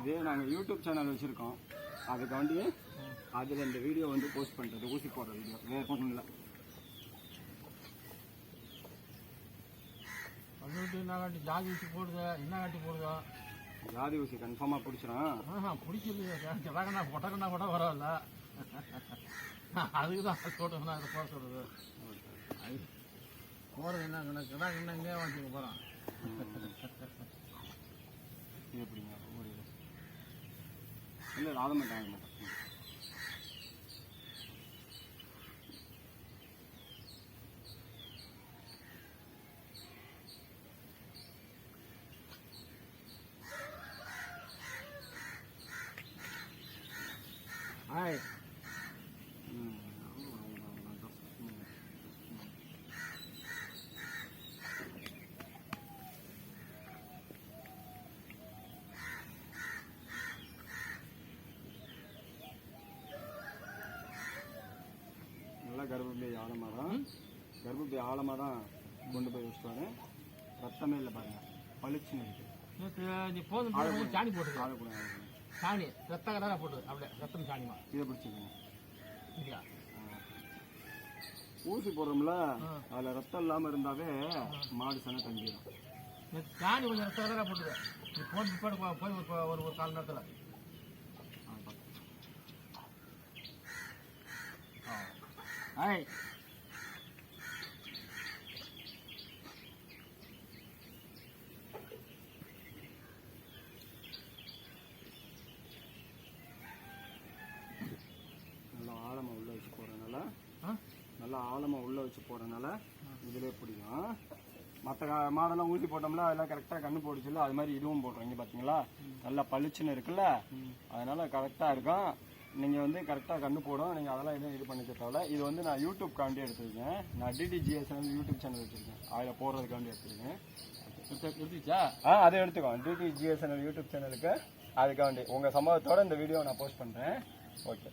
இதே நாங்கள் YouTube channel வச்சுருக்கோம், அதுக்காண்டி அதில் இந்த வீடியோ வந்து போஸ்ட் பண்ணுறது, ஊசி போடுற வீடியோ, வேறு ஒன்றும் இல்லை. அது என்ன காட்டி ஜாதி ஊசி போடுது, என்ன காட்டி போடுதோ? ஜாதி ஊசி கன்ஃபார்மாக பிடிச்சிடும். பிடிக்கிறது பொட்டக்கண்ணா கூட பரவாயில்ல, அதுக்கு தான் போட்டோம்னா அதை போட சொல்றது. அது போகிறது என்ன கிடா என்ன இங்கே வாங்கிக்க போகிறான். இது எப்படிங்க ஒரு இல்லை ஆக மாட்டேன். ஆய் நல்லா கர்ப்பப்பை ஆழமாக தான், கர்ப்பப்பை ஆழமாக தான் கொண்டு போய் வச்சுட்டாங்க. ரத்தமே இல்லை பாருங்க, பளிச்சுன்னு இருக்கு. நீ போதும் சாணி போட்டு ஆழக்கூடாது, சாணி ரத்த கடை போட்டு அப்படியே ரத்தம் சாணிமா இதை பிடிச்சிக்கோங்க. இல்லையா ஊசி போடுறோம்ல, அதில் ரத்தம் இல்லாமல் இருந்தாவே மாடு சனை தங்கிடும். சாணி கொஞ்சம் ரத்த கடை போட்டுது, நீ போட்டு போய் ஒரு கால் நேரத்தில். ஆய் நல்லா ஆழமாக உள்ள வச்சு போடுறதுனால, நல்லா ஆழமாக உள்ள வச்சு போடுறதுனால இதிலே பிடிக்கும். மற்ற மாடெல்லாம் ஊசி போட்டோம்ல அதெல்லாம் கரெக்டாக கண்ணு போடுச்சுல்ல, அது மாதிரி இதுவும் போடுறீங்க பார்த்தீங்களா, நல்லா பளிச்சுன்னு இருக்குல்ல, அதனால கரெக்டாக இருக்கும். நீங்கள் வந்து கரெக்டாக கண்ணு போடும், நீங்கள் அதெல்லாம் எதுவும் இது பண்ணிக்க தேவையில்ல. இது வந்து நான் யூடியூப்காண்டி எடுத்துருக்கேன், நான் டிடிஜிஎஸ்என் யூடியூப் சேனல் வச்சுருக்கேன், அதில் போடுறதுக்காண்டி எடுத்துருக்கேன். எடுத்துச்சா? அதை எடுத்துக்கோ, டிடிஜிஎஸ்என் யூடியூப் சேனலுக்கு அதுக்காண்டி உங்கள் சம்பவத்தோட இந்த வீடியோ நான் போஸ்ட் பண்ணுறேன். ஓகே.